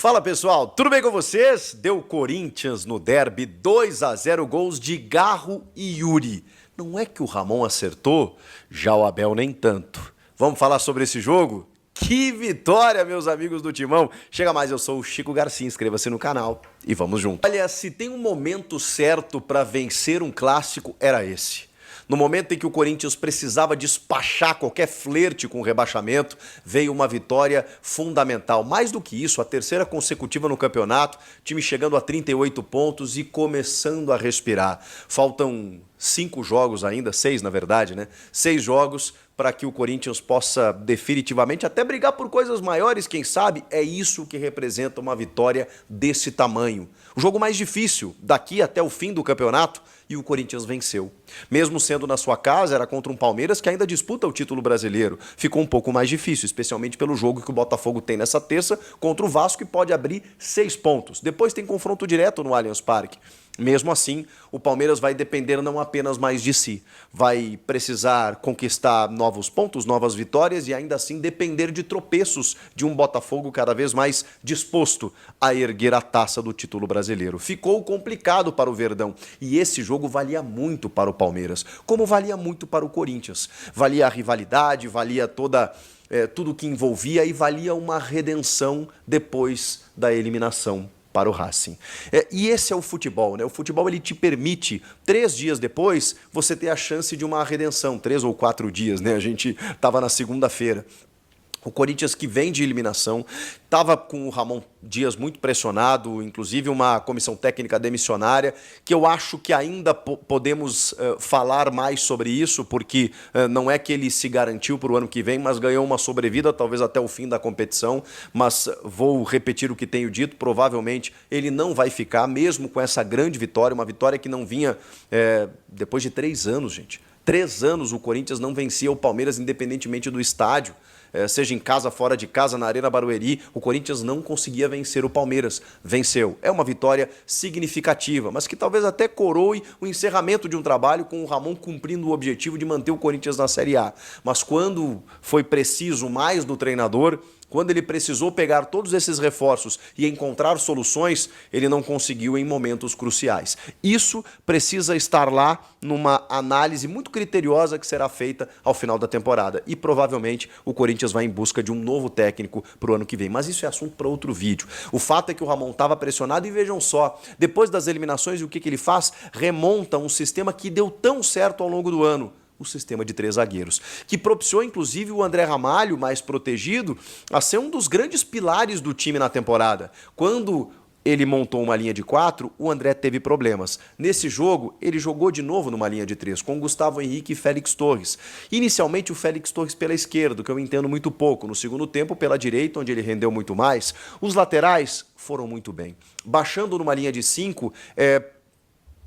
Fala pessoal, tudo bem com vocês? Deu Corinthians no derby 2-0, gols de Garro e Yuri. Não é que o Ramon acertou, já o Abel nem tanto. Vamos falar sobre esse jogo? Que vitória, meus amigos do Timão! Chega mais, eu sou o Chico Garcia, inscreva-se no canal e vamos junto. Olha, se tem um momento certo para vencer um clássico, era esse. No momento em que o Corinthians precisava despachar qualquer flerte com o rebaixamento, veio uma vitória fundamental. Mais do que isso, a terceira consecutiva no campeonato, time chegando a 38 pontos e começando a respirar. Faltam 5 jogos ainda, 6 na verdade, né? 6 jogos para que o Corinthians possa definitivamente até brigar por coisas maiores, quem sabe? É isso que representa uma vitória desse tamanho. O jogo mais difícil daqui até o fim do campeonato e o Corinthians venceu. Mesmo sendo na sua casa, era contra um Palmeiras que ainda disputa o título brasileiro. Ficou um pouco mais difícil, especialmente pelo jogo que o Botafogo tem nessa terça contra o Vasco e pode abrir 6 pontos. Depois tem confronto direto no Allianz Parque. Mesmo assim, o Palmeiras vai depender não apenas mais de si, vai precisar conquistar novos pontos, novas vitórias e ainda assim depender de tropeços de um Botafogo cada vez mais disposto a erguer a taça do título brasileiro. Ficou complicado para o Verdão e esse jogo valia muito para o Palmeiras, como valia muito para o Corinthians. Valia a rivalidade, valia tudo que envolvia e valia uma redenção depois da eliminação para o Racing. E esse é o futebol, né? O futebol ele te permite, 3 dias depois, você ter a chance de uma redenção, 3 ou 4 dias, né? A gente estava na segunda-feira. O Corinthians que vem de eliminação, estava com o Ramon Dias muito pressionado, inclusive uma comissão técnica demissionária, que eu acho que ainda podemos falar mais sobre isso, porque não é que ele se garantiu para o ano que vem, mas ganhou uma sobrevida, talvez até o fim da competição, mas vou repetir o que tenho dito, provavelmente ele não vai ficar, mesmo com essa grande vitória, uma vitória que não vinha depois de 3 anos, gente. 3 anos o Corinthians não vencia o Palmeiras independentemente do estádio. Seja em casa, fora de casa, na Arena Barueri, o Corinthians não conseguia vencer o Palmeiras. Venceu. É uma vitória significativa, mas que talvez até coroe o encerramento de um trabalho com o Ramon cumprindo o objetivo de manter o Corinthians na Série A. Mas quando foi preciso mais do treinador, quando ele precisou pegar todos esses reforços e encontrar soluções, ele não conseguiu em momentos cruciais. Isso precisa estar lá numa análise muito criteriosa que será feita ao final da temporada. E provavelmente o Corinthians vai em busca de um novo técnico para o ano que vem. Mas isso é assunto para outro vídeo. O fato é que o Ramon estava pressionado e vejam só, depois das eliminações, o que ele faz? Remonta um sistema que deu tão certo ao longo do ano. O sistema de 3 zagueiros, que propiciou inclusive o André Ramalho, mais protegido, a ser um dos grandes pilares do time na temporada. Quando ele montou uma linha de 4, o André teve problemas. Nesse jogo, ele jogou de novo numa linha de 3, com Gustavo Henrique e Félix Torres. Inicialmente o Félix Torres pela esquerda, que eu entendo muito pouco. No segundo tempo, pela direita, onde ele rendeu muito mais. Os laterais foram muito bem. Baixando numa linha de 5,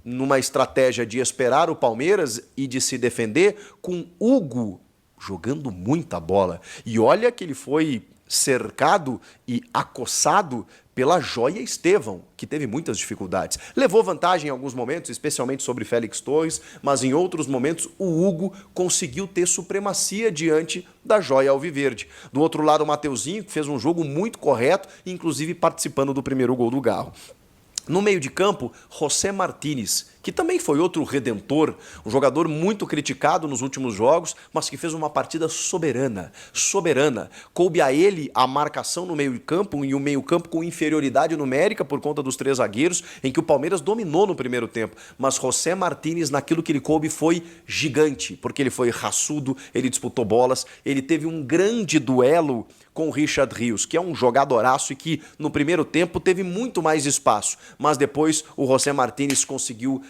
numa estratégia de esperar o Palmeiras e de se defender, com Hugo jogando muita bola. E olha que ele foi cercado e acossado pela Joia Estevão, que teve muitas dificuldades. Levou vantagem em alguns momentos, especialmente sobre Félix Torres, mas em outros momentos o Hugo conseguiu ter supremacia diante da Joia Alviverde. Do outro lado, o Mateuzinho, que fez um jogo muito correto, inclusive participando do primeiro gol do Garro. No meio de campo, José Martínez, que também foi outro redentor, um jogador muito criticado nos últimos jogos, mas que fez uma partida soberana. Coube a ele a marcação no meio de campo e o meio campo com inferioridade numérica por conta dos 3 zagueiros, em que o Palmeiras dominou no primeiro tempo. Mas José Martínez, naquilo que ele coube, foi gigante, porque ele foi raçudo, ele disputou bolas, ele teve um grande duelo com o Richard Rios, que é um jogadoraço e que no primeiro tempo teve muito mais espaço, mas depois o José Martínez conseguiu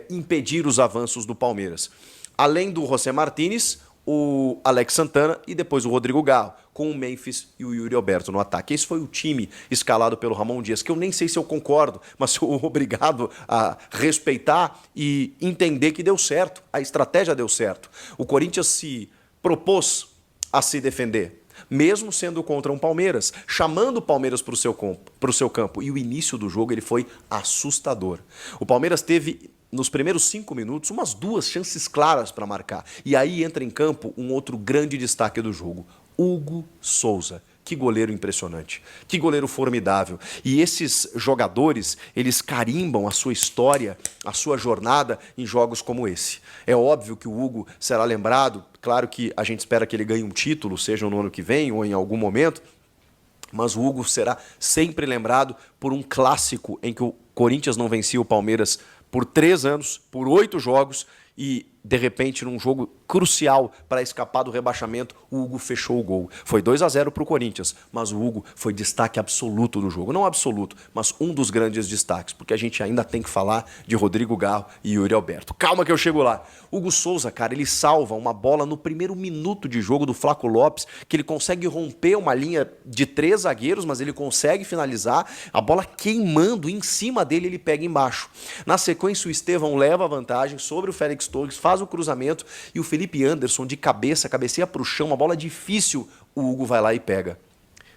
impedir os avanços do Palmeiras. Além do José Martínez, o Alex Santana e depois o Rodrigo Garro, com o Memphis e o Yuri Alberto no ataque. Esse foi o time escalado pelo Ramon Dias, que eu nem sei se eu concordo, mas sou obrigado a respeitar e entender que deu certo, a estratégia deu certo. O Corinthians se propôs a se defender, mesmo sendo contra um Palmeiras, chamando o Palmeiras para o seu campo. E o início do jogo ele foi assustador. O Palmeiras teve, nos primeiros 5 minutos, umas 2 chances claras para marcar. E aí entra em campo um outro grande destaque do jogo, Hugo Souza, Que goleiro impressionante, que goleiro formidável. E esses jogadores, eles carimbam a sua história, a sua jornada em jogos como esse. É óbvio que o Hugo será lembrado, claro que a gente espera que ele ganhe um título, seja no ano que vem ou em algum momento, mas o Hugo será sempre lembrado por um clássico em que o Corinthians não vencia o Palmeiras por 3 anos, por 8 jogos, e de repente, num jogo crucial para escapar do rebaixamento, o Hugo fechou o gol. Foi 2-0 para o Corinthians, mas o Hugo foi destaque absoluto do jogo. Não absoluto, mas um dos grandes destaques, porque a gente ainda tem que falar de Rodrigo Garro e Yuri Alberto. Calma que eu chego lá. Hugo Souza, cara, ele salva uma bola no primeiro minuto de jogo do Flaco Lopes, que ele consegue romper uma linha de 3 zagueiros, mas ele consegue finalizar, a bola queimando em cima dele, ele pega embaixo. Na sequência, o Estevão leva a vantagem sobre o Félix Torres, faz o cruzamento e o Felipe Anderson de cabeça, cabeceia para o chão, uma bola difícil, o Hugo vai lá e pega.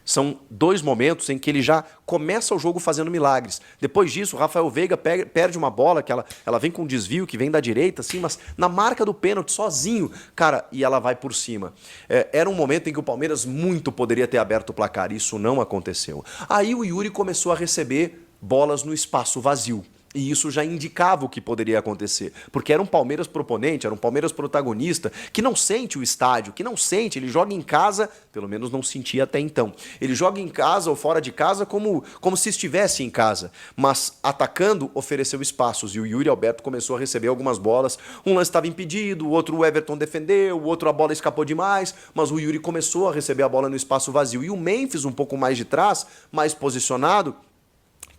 São 2 momentos em que ele já começa o jogo fazendo milagres. Depois disso, o Rafael Veiga perde uma bola, que ela vem com um desvio, que vem da direita, assim, mas na marca do pênalti, sozinho, cara, e ela vai por cima. Era um momento em que o Palmeiras muito poderia ter aberto o placar, isso não aconteceu. Aí o Yuri começou a receber bolas no espaço vazio. E isso já indicava o que poderia acontecer, porque era um Palmeiras proponente, era um Palmeiras protagonista, que não sente o estádio, que não sente, ele joga em casa, pelo menos não sentia até então. Ele joga em casa ou fora de casa como se estivesse em casa, mas atacando ofereceu espaços e o Yuri Alberto começou a receber algumas bolas. Um lance estava impedido, o outro o Everton defendeu, o outro a bola escapou demais, mas o Yuri começou a receber a bola no espaço vazio. E o Memphis um pouco mais de trás, mais posicionado,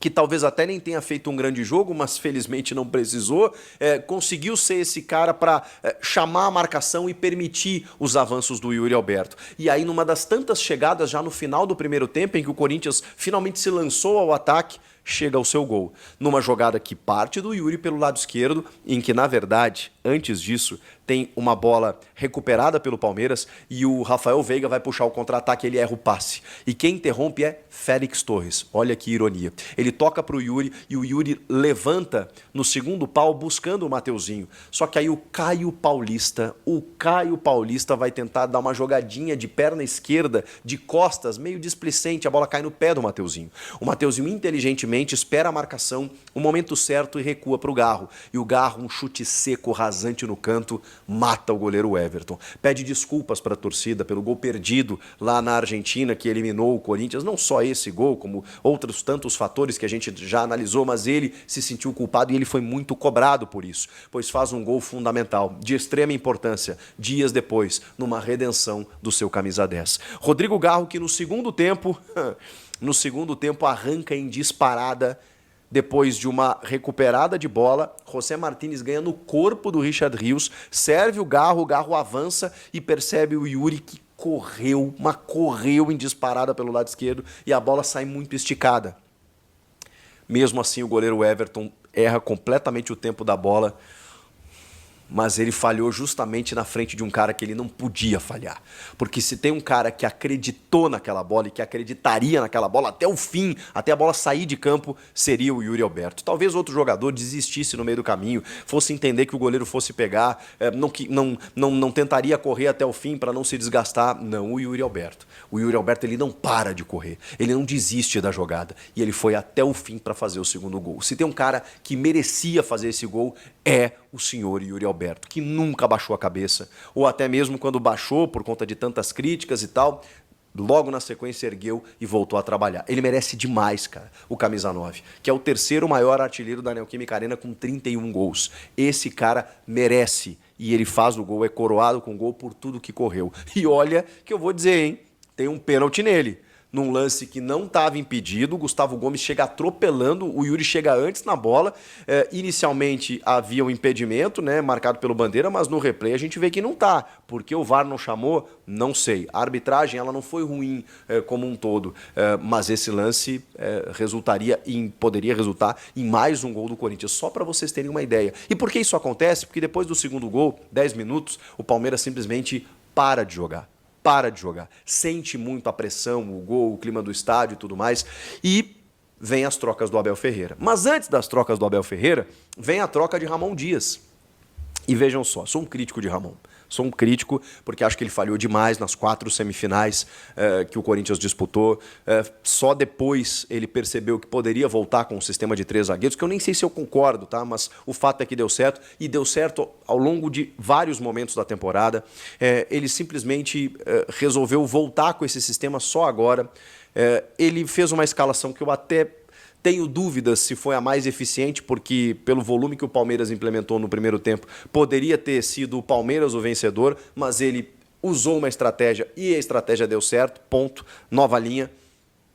que talvez até nem tenha feito um grande jogo, mas felizmente não precisou, conseguiu ser esse cara para chamar a marcação e permitir os avanços do Yuri Alberto. E aí, numa das tantas chegadas já no final do primeiro tempo, em que o Corinthians finalmente se lançou ao ataque, chega ao seu gol. Numa jogada que parte do Yuri pelo lado esquerdo, em que, na verdade, antes disso, tem uma bola recuperada pelo Palmeiras e o Rafael Veiga vai puxar o contra-ataque, ele erra o passe. E quem interrompe é Félix Torres. Olha que ironia. Ele toca para o Yuri e o Yuri levanta no segundo pau buscando o Mateuzinho. Só que aí o Caio Paulista vai tentar dar uma jogadinha de perna esquerda, de costas, meio displicente, a bola cai no pé do Mateuzinho. O Mateuzinho inteligentemente espera a marcação, o momento certo e recua para o Garro. E o Garro, um chute seco, rasante no canto, mata o goleiro Everton. Pede desculpas para a torcida pelo gol perdido lá na Argentina, que eliminou o Corinthians. Não só esse gol, como outros tantos fatores que a gente já analisou, mas ele se sentiu culpado e ele foi muito cobrado por isso, pois faz um gol fundamental, de extrema importância, dias depois, numa redenção do seu camisa 10. Rodrigo Garro, que no segundo tempo arranca em disparada. Depois de uma recuperada de bola, José Martínez ganha no corpo do Richard Rios, serve o Garro avança e percebe o Yuri que correu em disparada pelo lado esquerdo e a bola sai muito esticada. Mesmo assim, o goleiro Everton erra completamente o tempo da bola, mas ele falhou justamente na frente de um cara que ele não podia falhar. Porque se tem um cara que acreditou naquela bola e que acreditaria naquela bola até o fim, até a bola sair de campo, seria o Yuri Alberto. Talvez outro jogador desistisse no meio do caminho, fosse entender que o goleiro fosse pegar, não tentaria correr até o fim para não se desgastar. Não, o Yuri Alberto. O Yuri Alberto, ele não para de correr, ele não desiste da jogada e ele foi até o fim para fazer o segundo gol. Se tem um cara que merecia fazer esse gol, é o senhor Yuri Alberto, que nunca baixou a cabeça, ou até mesmo quando baixou por conta de tantas críticas e tal, logo na sequência ergueu e voltou a trabalhar. Ele merece demais, cara, o camisa 9, que é o terceiro maior artilheiro da Neoquímica Arena com 31 gols. Esse cara merece e ele faz o gol, é coroado com gol por tudo que correu. E olha que eu vou dizer, hein, tem um pênalti nele. Num lance que não estava impedido, o Gustavo Gomes chega atropelando, o Yuri chega antes na bola. Inicialmente havia um impedimento, né, marcado pelo Bandeira, mas no replay a gente vê que não tá. Porque o VAR não chamou? Não sei. A arbitragem ela não foi ruim como um todo, mas esse lance poderia resultar em mais um gol do Corinthians, só para vocês terem uma ideia. E por que isso acontece? Porque depois do segundo gol, 10 minutos, o Palmeiras simplesmente para de jogar. Sente muito a pressão, o gol, o clima do estádio e tudo mais, e vem as trocas do Abel Ferreira. Mas antes das trocas do Abel Ferreira, vem a troca de Ramon Dias. E vejam só, sou um crítico de Ramon, Sou um crítico, porque acho que ele falhou demais nas 4 semifinais que o Corinthians disputou. Só depois ele percebeu que poderia voltar com um sistema de 3 zagueiros, que eu nem sei se eu concordo, tá? Mas o fato é que deu certo, e deu certo ao longo de vários momentos da temporada. Ele simplesmente resolveu voltar com esse sistema só agora. Ele fez uma escalação que eu até tenho dúvidas se foi a mais eficiente, porque pelo volume que o Palmeiras implementou no primeiro tempo, poderia ter sido o Palmeiras o vencedor, mas ele usou uma estratégia e a estratégia deu certo, ponto, nova linha.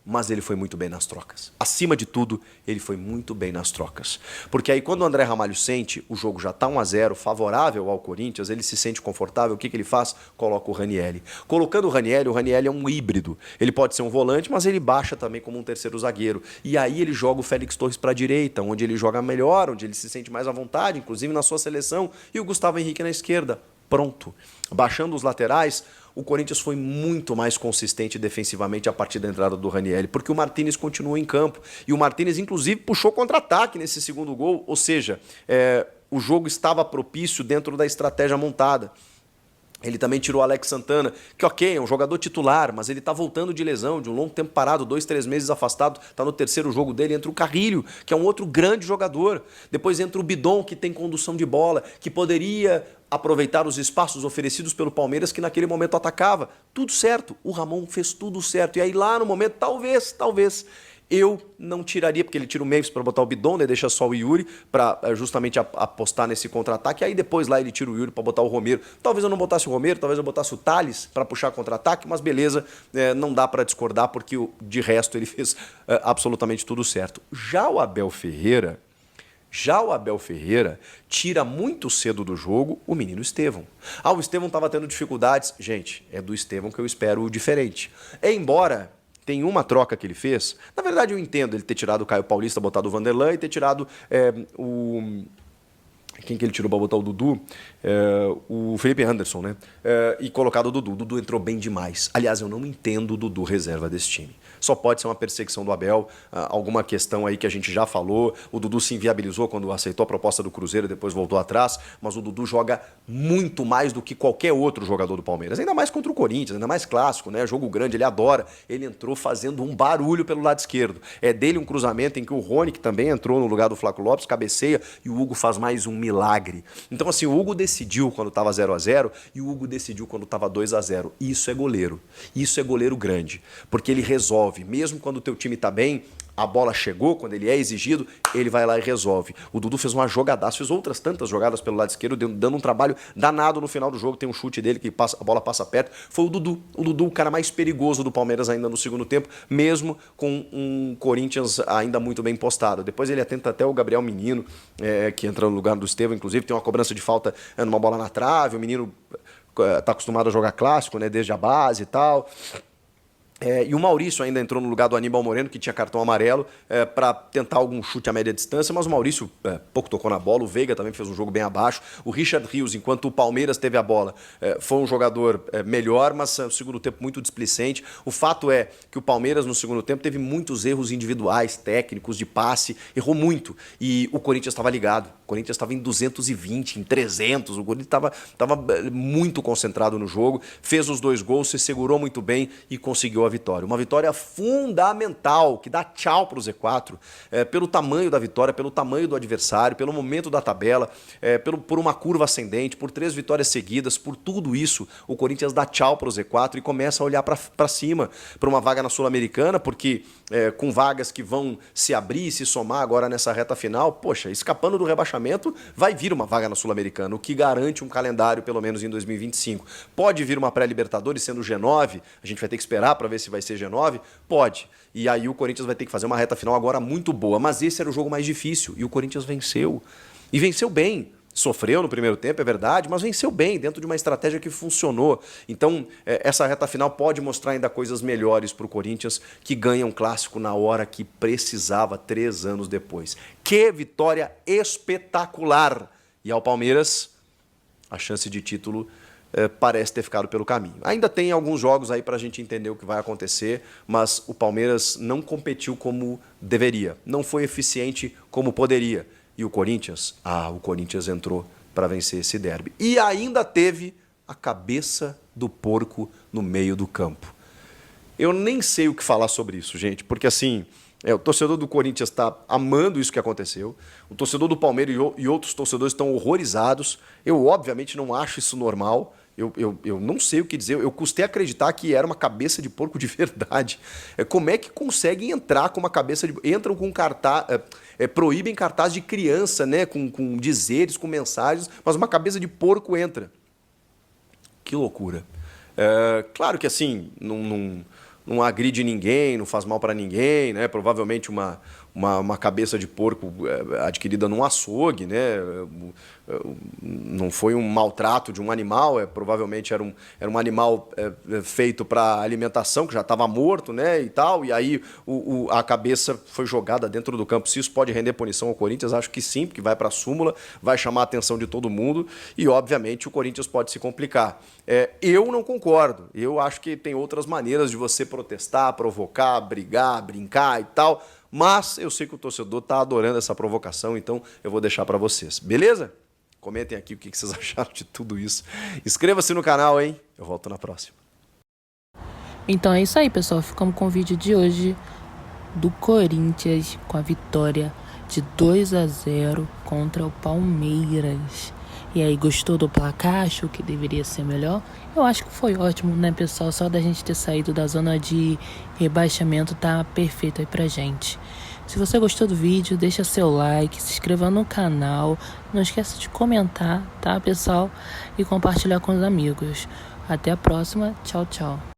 Mas ele foi muito bem nas trocas. Acima de tudo, ele foi muito bem nas trocas. Porque aí quando o André Ramalho sente, o jogo já está 1-0, favorável ao Corinthians, ele se sente confortável, o que ele faz? Coloca o Ranieri. Colocando o Ranieri é um híbrido. Ele pode ser um volante, mas ele baixa também como um terceiro zagueiro. E aí ele joga o Félix Torres para a direita, onde ele joga melhor, onde ele se sente mais à vontade, inclusive na sua seleção, e o Gustavo Henrique na esquerda. Pronto. Baixando os laterais, o Corinthians foi muito mais consistente defensivamente a partir da entrada do Ranieri, porque o Martínez continuou em campo. E o Martínez, inclusive, puxou contra-ataque nesse segundo gol, ou seja, o jogo estava propício dentro da estratégia montada. Ele também tirou o Alex Santana, que ok, é um jogador titular, mas ele está voltando de lesão, de um longo tempo parado, 2, 3 meses afastado, está no terceiro jogo dele, entra o Carrilho, que é um outro grande jogador. Depois entra o Bidon, que tem condução de bola, que poderia aproveitar os espaços oferecidos pelo Palmeiras, que naquele momento atacava. Tudo certo, o Ramon fez tudo certo. E aí lá no momento, talvez, eu não tiraria, porque ele tira o Memphis para botar o Bidon, né? Deixa só o Yuri para justamente apostar nesse contra-ataque. Aí depois lá ele tira o Yuri para botar o Romero. Talvez eu não botasse o Romero, talvez eu botasse o Thales para puxar contra-ataque, mas beleza, não dá para discordar, porque de resto ele fez absolutamente tudo certo. Já o Abel Ferreira tira muito cedo do jogo o menino Estevão. O Estevão estava tendo dificuldades. Gente, é do Estevão que eu espero diferente. Embora tem uma troca que ele fez, na verdade eu entendo ele ter tirado o Caio Paulista, botado o Vanderlan e ter tirado quem que ele tirou para botar o Dudu? O Felipe Anderson, né? E colocado o Dudu. O Dudu entrou bem demais. Aliás, eu não entendo o Dudu reserva desse time. Só pode ser uma perseguição do Abel, alguma questão aí que a gente já falou. O Dudu se inviabilizou quando aceitou a proposta do Cruzeiro e depois voltou atrás, mas o Dudu joga muito mais do que qualquer outro jogador do Palmeiras, ainda mais contra o Corinthians, ainda mais clássico, né? Jogo grande, ele adora. Ele entrou fazendo um barulho pelo lado esquerdo. É dele um cruzamento em que o Rony, que também entrou no lugar do Flaco Lopes, cabeceia e o Hugo faz mais um milagre. Então assim, o Hugo decidiu quando estava 0-0 e o Hugo decidiu quando estava 2-0. Isso é goleiro. Isso é goleiro grande, porque ele resolve. Mesmo quando o teu time está bem, a bola chegou, quando ele é exigido, ele vai lá e resolve. O Dudu fez uma jogadaça, fez outras tantas jogadas pelo lado esquerdo, dando um trabalho danado no final do jogo. Tem um chute dele que a bola passa perto. Foi o Dudu. O Dudu, o cara mais perigoso do Palmeiras ainda no segundo tempo, mesmo com um Corinthians ainda muito bem postado. Depois ele atenta até o Gabriel Menino, que entra no lugar do Estevão, inclusive, tem uma cobrança de falta numa bola na trave. O menino está acostumado a jogar clássico, né, desde a base e tal. E o Maurício ainda entrou no lugar do Aníbal Moreno, que tinha cartão amarelo, para tentar algum chute a média distância, mas o Maurício pouco tocou na bola. O Veiga também fez um jogo bem abaixo. O Richard Rios, enquanto o Palmeiras teve a bola, foi um jogador melhor, mas no segundo tempo muito displicente. O fato é que o Palmeiras no segundo tempo teve muitos erros individuais, técnicos, de passe, errou muito. E o Corinthians estava ligado. O Corinthians estava em 220, em 300. O Corinthians estava muito concentrado no jogo, fez os 2 gols, se segurou muito bem e conseguiu a vitória. Uma vitória fundamental, que dá tchau para o Z4, pelo tamanho da vitória, pelo tamanho do adversário, pelo momento da tabela, por uma curva ascendente, por 3 vitórias seguidas, por tudo isso, o Corinthians dá tchau para o Z4 e começa a olhar para cima, para uma vaga na Sul-Americana, porque com vagas que vão se abrir e se somar agora nessa reta final, poxa, escapando do rebaixamento, vai vir uma vaga na Sul-Americana, o que garante um calendário, pelo menos em 2025. Pode vir uma pré-Libertadores sendo G9, a gente vai ter que esperar para ver se vai ser G9? Pode. E aí o Corinthians vai ter que fazer uma reta final agora muito boa. Mas esse era o jogo mais difícil. E o Corinthians venceu. E venceu bem. Sofreu no primeiro tempo, é verdade, mas venceu bem, dentro de uma estratégia que funcionou. Então, essa reta final pode mostrar ainda coisas melhores para o Corinthians, que ganha um clássico na hora que precisava, 3 anos depois. Que vitória espetacular! E ao Palmeiras, a chance de título parece ter ficado pelo caminho. Ainda tem alguns jogos aí para a gente entender o que vai acontecer, mas o Palmeiras não competiu como deveria, não foi eficiente como poderia. E o Corinthians? O Corinthians entrou para vencer esse derby. E ainda teve a cabeça do porco no meio do campo. Eu nem sei o que falar sobre isso, gente, porque assim, o torcedor do Corinthians está amando isso que aconteceu, o torcedor do Palmeiras e outros torcedores estão horrorizados. Eu, obviamente, não acho isso normal. Eu não sei o que dizer. Eu custei acreditar que era uma cabeça de porco de verdade. Como é que conseguem entrar com uma cabeça de... Entram com cartaz... proíbem cartaz de criança, né? Com dizeres, com mensagens, mas uma cabeça de porco entra. Que loucura. Claro que assim, não agride ninguém, não faz mal para ninguém, né? Provavelmente uma cabeça de porco adquirida num açougue, né? Não foi um maltrato de um animal, provavelmente era um animal feito para alimentação, que já estava morto, né? E tal, e aí a cabeça foi jogada dentro do campo. Se isso pode render punição ao Corinthians, acho que sim, porque vai para a súmula, vai chamar a atenção de todo mundo e, obviamente, o Corinthians pode se complicar. Eu não concordo. Eu acho que tem outras maneiras de você protestar, provocar, brigar, brincar e tal, mas eu sei que o torcedor está adorando essa provocação, então eu vou deixar para vocês. Beleza? Comentem aqui o que vocês acharam de tudo isso. Inscreva-se no canal, hein? Eu volto na próxima. Então é isso aí, pessoal. Ficamos com o vídeo de hoje do Corinthians com a vitória de 2-0 contra o Palmeiras. E aí, gostou do placar? Achou que deveria ser melhor? Eu acho que foi ótimo, né, pessoal? Só da gente ter saído da zona de rebaixamento tá perfeito aí pra gente. Se você gostou do vídeo, deixa seu like, se inscreva no canal. Não esqueça de comentar, tá, pessoal? E compartilhar com os amigos. Até a próxima. Tchau, tchau.